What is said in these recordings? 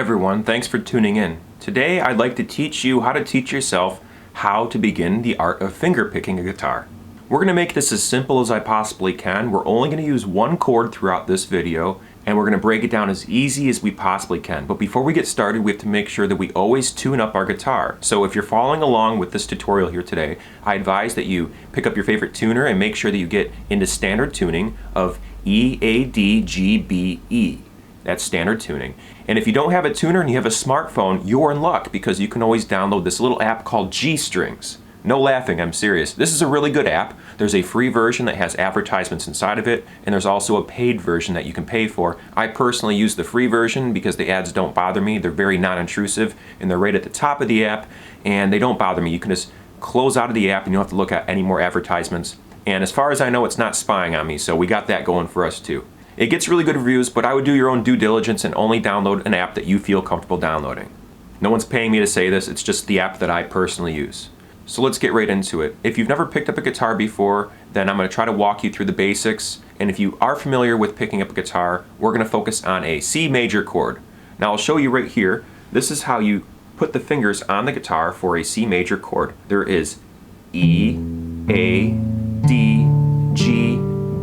everyone, thanks for tuning in. Today I'd like to teach you how to teach yourself how to begin the art of finger picking a guitar. We're going to make this as simple as I possibly can. We're only going to use one chord throughout this video, and we're going to break it down as easy as we possibly can. But before we get started, we have to make sure that we always tune up our guitar. So if you're following along with this tutorial here today, I advise that you pick up your favorite tuner and make sure that you get into standard tuning of E, A, D, G, B, E. That's standard tuning. And if you don't have a tuner and you have a smartphone, you're in luck because you can always download this little app called Gstrings. No laughing, I'm serious. This is a really good app. There's a free version that has advertisements inside of it, and there's also a paid version that you can pay for. I personally use the free version because the ads don't bother me. They're very non-intrusive, and they're right at the top of the app, and they don't bother me. You can just close out of the app and you don't have to look at any more advertisements. And as far as I know, it's not spying on me, so we got that going for us too. It gets really good reviews, but I would do your own due diligence and only download an app that you feel comfortable downloading. No one's paying me to say this, it's just the app that I personally use. So let's get right into it. If you've never picked up a guitar before, then I'm going to try to walk you through the basics. And if you are familiar with picking up a guitar, we're going to focus on a C major chord. Now I'll show you right here, this is how you put the fingers on the guitar for a C major chord. There is E, A, D, G,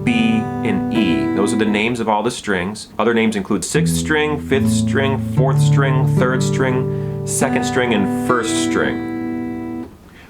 B, and E. Those are the names of all the strings. Other names include 6th string, 5th string, 4th string, 3rd string, 2nd string, and 1st string.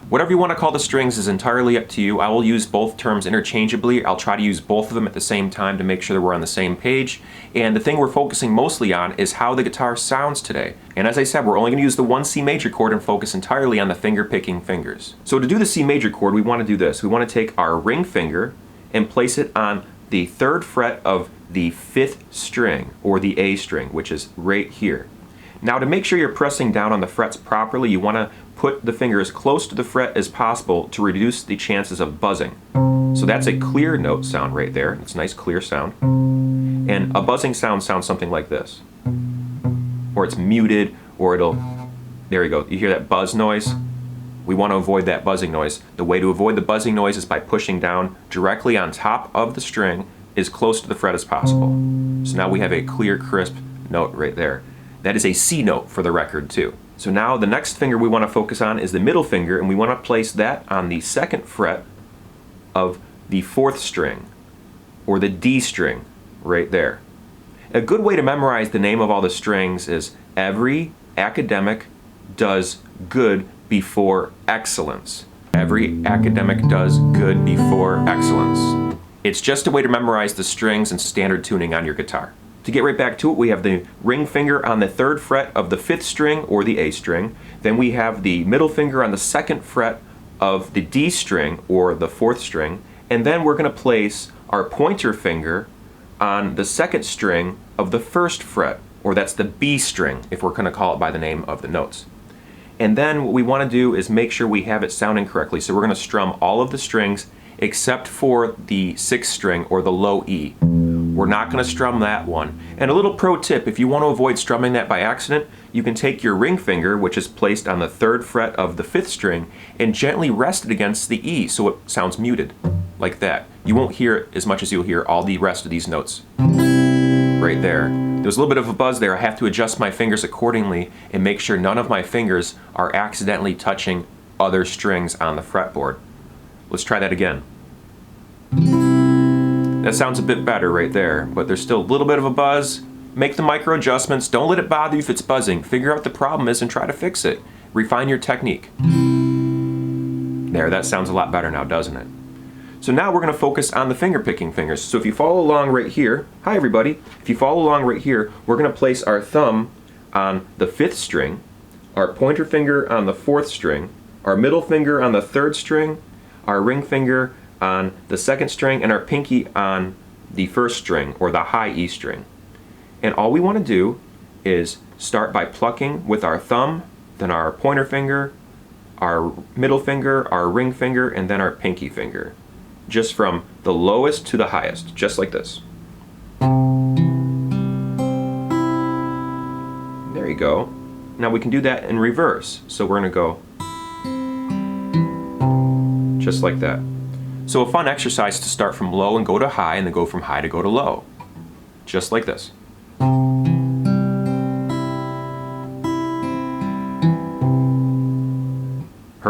Whatever you want to call the strings is entirely up to you. I will use both terms interchangeably. I'll try to use both of them at the same time to make sure that we're on the same page. And the thing we're focusing mostly on is how the guitar sounds today. And as I said, we're only going to use the one C major chord and focus entirely on the finger picking fingers. So to do the C major chord, we want to do this. We want to take our ring finger and place it on the 3rd fret of the 5th string, or the A string, which is right here. Now to make sure you're pressing down on the frets properly, you want to put the finger as close to the fret as possible to reduce the chances of buzzing. So that's a clear note sound right there. It's a nice clear sound. And a buzzing sound sounds something like this. Or it's muted, or it'll, there you go, you hear that buzz noise? We want to avoid that buzzing noise. The way to avoid the buzzing noise is by pushing down directly on top of the string as close to the fret as possible. So now we have a clear, crisp note right there. That is a C note for the record too. So now the next finger we want to focus on is the middle finger, and we want to place that on the 2nd fret of the 4th string, or the D string right there. A good way to memorize the name of all the strings is every academic does good before excellence. Every academic does good before excellence. It's just a way to memorize the strings and standard tuning on your guitar. To get right back to it, we have the ring finger on the 3rd fret of the 5th string, or the A string. Then we have the middle finger on the 2nd fret of the D string, or the 4th string. And then we're going to place our pointer finger on the 2nd string of the 1st fret, or that's the B string, if we're going to call it by the name of the notes. And then what we want to do is make sure we have it sounding correctly. So we're going to strum all of the strings except for the 6th string, or the low E. We're not going to strum that one. And a little pro tip, if you want to avoid strumming that by accident, you can take your ring finger, which is placed on the 3rd fret of the 5th string, and gently rest it against the E so it sounds muted, like that. You won't hear it as much as you'll hear all the rest of these notes. Right there. There's a little bit of a buzz there. I have to adjust my fingers accordingly and make sure none of my fingers are accidentally touching other strings on the fretboard. Let's try that again. That sounds a bit better right there, but there's still a little bit of a buzz. Make the micro adjustments. Don't let it bother you if it's buzzing. Figure out what the problem is and try to fix it. Refine your technique. There, that sounds a lot better now, doesn't it? So now we're going to focus on the finger picking fingers. So if you follow along right here, hi everybody, if you follow along right here, we're going to place our thumb on the 5th string, our pointer finger on the 4th string, our middle finger on the 3rd string, our ring finger on the 2nd string, and our pinky on the 1st string, or the high E string. And all we want to do is start by plucking with our thumb, then our pointer finger, our middle finger, our ring finger, and then our pinky finger. Just from the lowest to the highest, just like this. There you go. Now we can do that in reverse. So we're going to go just like that. So a fun exercise to start from low and go to high, and then go from high to go to low. Just like this.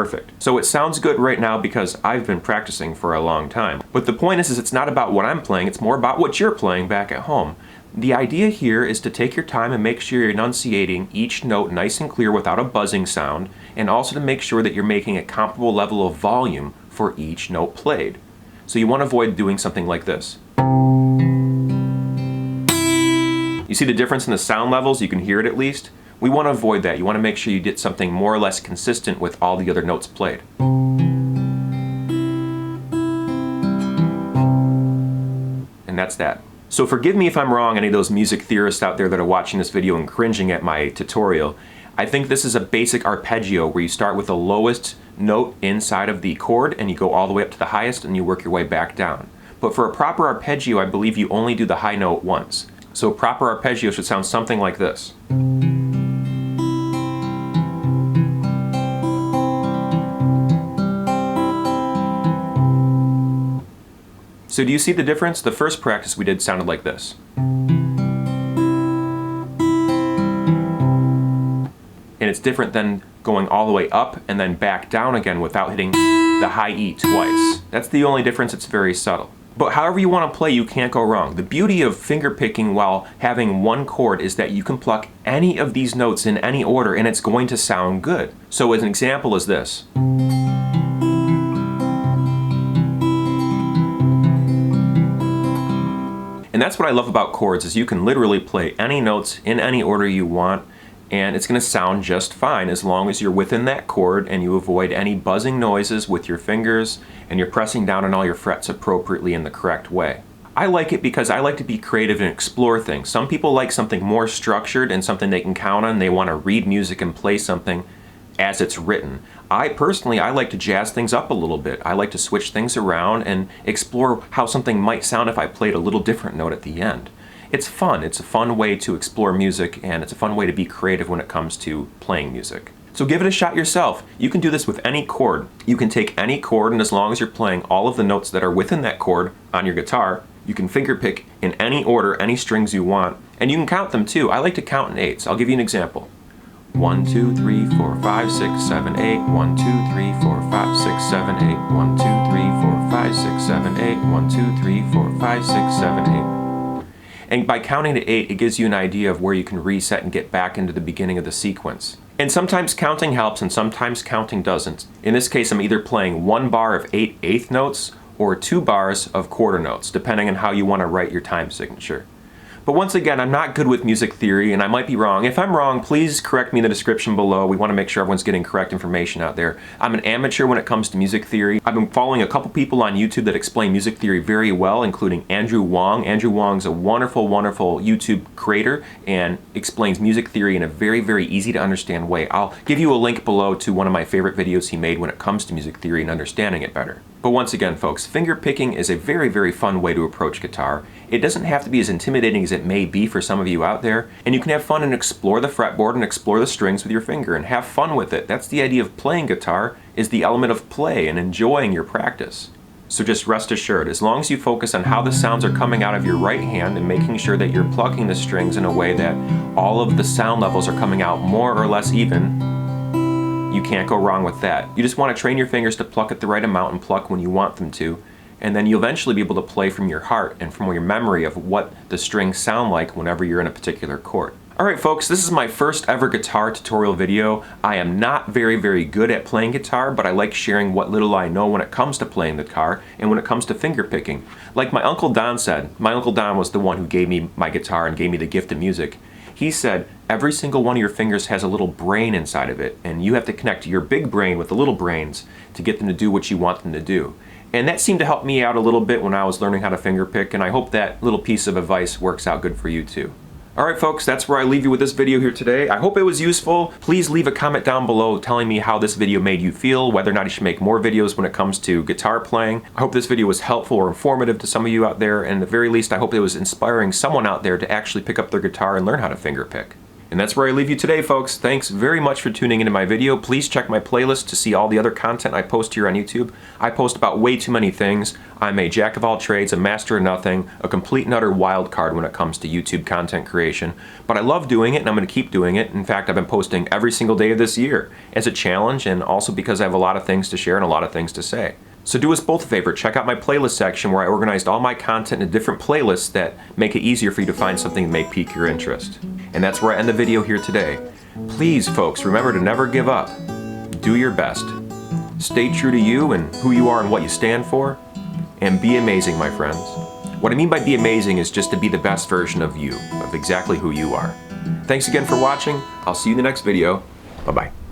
perfect. So it sounds good right now because I've been practicing for a long time. But the point is it's not about what I'm playing, it's more about what you're playing back at home. The idea here is to take your time and make sure you're enunciating each note nice and clear without a buzzing sound, and also to make sure that you're making a comparable level of volume for each note played. So you want to avoid doing something like this. You see the difference in the sound levels? You can hear it at least. We want to avoid that. You want to make sure you get something more or less consistent with all the other notes played. And that's that. So forgive me if I'm wrong, any of those music theorists out there that are watching this video and cringing at my tutorial. I think this is a basic arpeggio where you start with the lowest note inside of the chord and you go all the way up to the highest and you work your way back down. But for a proper arpeggio, I believe you only do the high note once. So a proper arpeggio should sound something like this. So do you see the difference? The first practice we did sounded like this. And it's different than going all the way up and then back down again without hitting the high E twice. That's the only difference. It's very subtle. But however you want to play, you can't go wrong. The beauty of finger picking while having one chord is that you can pluck any of these notes in any order and it's going to sound good. So as an example is this. And that's what I love about chords, is you can literally play any notes in any order you want and it's going to sound just fine as long as you're within that chord and you avoid any buzzing noises with your fingers and you're pressing down on all your frets appropriately in the correct way. I like it because I like to be creative and explore things. Some people like something more structured and something they can count on. They want to read music and play something as it's written. I personally like to jazz things up a little bit. I like to switch things around and explore how something might sound if I played a little different note at the end. It's fun. It's a fun way to explore music and it's a fun way to be creative when it comes to playing music. So give it a shot yourself. You can do this with any chord. You can take any chord and as long as you're playing all of the notes that are within that chord on your guitar, you can finger pick in any order, any strings you want, and you can count them too. I like to count in eights. I'll give you an example. 1, 2, 3, 4, 5, 6, 7, 8. 1, 2, 3, 4, 5, 6, 7, 8. 1, 2, 3, 4, 5, 6, 7, 8. 1, 2, 3, 4, 5, 6, 7, 8. And by counting to 8, it gives you an idea of where you can reset and get back into the beginning of the sequence. And sometimes counting helps and sometimes counting doesn't. In this case, I'm either playing 1 bar of 8 eighth notes or 2 bars of quarter notes, depending on how you want to write your time signature. But once again, I'm not good with music theory and I might be wrong. If I'm wrong, please correct me in the description below. We want to make sure everyone's getting correct information out there. I'm an amateur when it comes to music theory. I've been following a couple people on YouTube that explain music theory very well, including Andrew Huang. Andrew Huang's a wonderful, wonderful YouTube creator and explains music theory in a very, very easy to understand way. I'll give you a link below to one of my favorite videos he made when it comes to music theory and understanding it better. But once again, folks, finger picking is a very, very fun way to approach guitar. It doesn't have to be as intimidating as it may be for some of you out there, and you can have fun and explore the fretboard and explore the strings with your finger and have fun with it. That's the idea of playing guitar, is the element of play and enjoying your practice. So just rest assured, as long as you focus on how the sounds are coming out of your right hand and making sure that you're plucking the strings in a way that all of the sound levels are coming out more or less even, you can't go wrong with that. You just want to train your fingers to pluck at the right amount and pluck when you want them to, and then you'll eventually be able to play from your heart and from your memory of what the strings sound like whenever you're in a particular chord. Alright folks, this is my first ever guitar tutorial video. I am not very, very good at playing guitar, but I like sharing what little I know when it comes to playing the guitar and when it comes to finger picking. Like my Uncle Don said, my Uncle Don was the one who gave me my guitar and gave me the gift of music. He said, every single one of your fingers has a little brain inside of it, and you have to connect your big brain with the little brains to get them to do what you want them to do. And that seemed to help me out a little bit when I was learning how to finger pick, and I hope that little piece of advice works out good for you too. Alright folks, that's where I leave you with this video here today. I hope it was useful. Please leave a comment down below telling me how this video made you feel, whether or not you should make more videos when it comes to guitar playing. I hope this video was helpful or informative to some of you out there, and at the very least I hope it was inspiring someone out there to actually pick up their guitar and learn how to finger pick. And that's where I leave you today, folks. Thanks very much for tuning into my video. Please check my playlist to see all the other content I post here on YouTube. I post about way too many things. I'm a jack of all trades, a master of nothing, a complete and utter wild card when it comes to YouTube content creation. But I love doing it, and I'm going to keep doing it. In fact, I've been posting every single day of this year as a challenge, and also because I have a lot of things to share and a lot of things to say. So do us both a favor, check out my playlist section where I organized all my content into different playlists that make it easier for you to find something that may pique your interest. And that's where I end the video here today. Please, folks, remember to never give up. Do your best. Stay true to you and who you are and what you stand for. And be amazing, my friends. What I mean by be amazing is just to be the best version of you, of exactly who you are. Thanks again for watching. I'll see you in the next video. Bye-bye.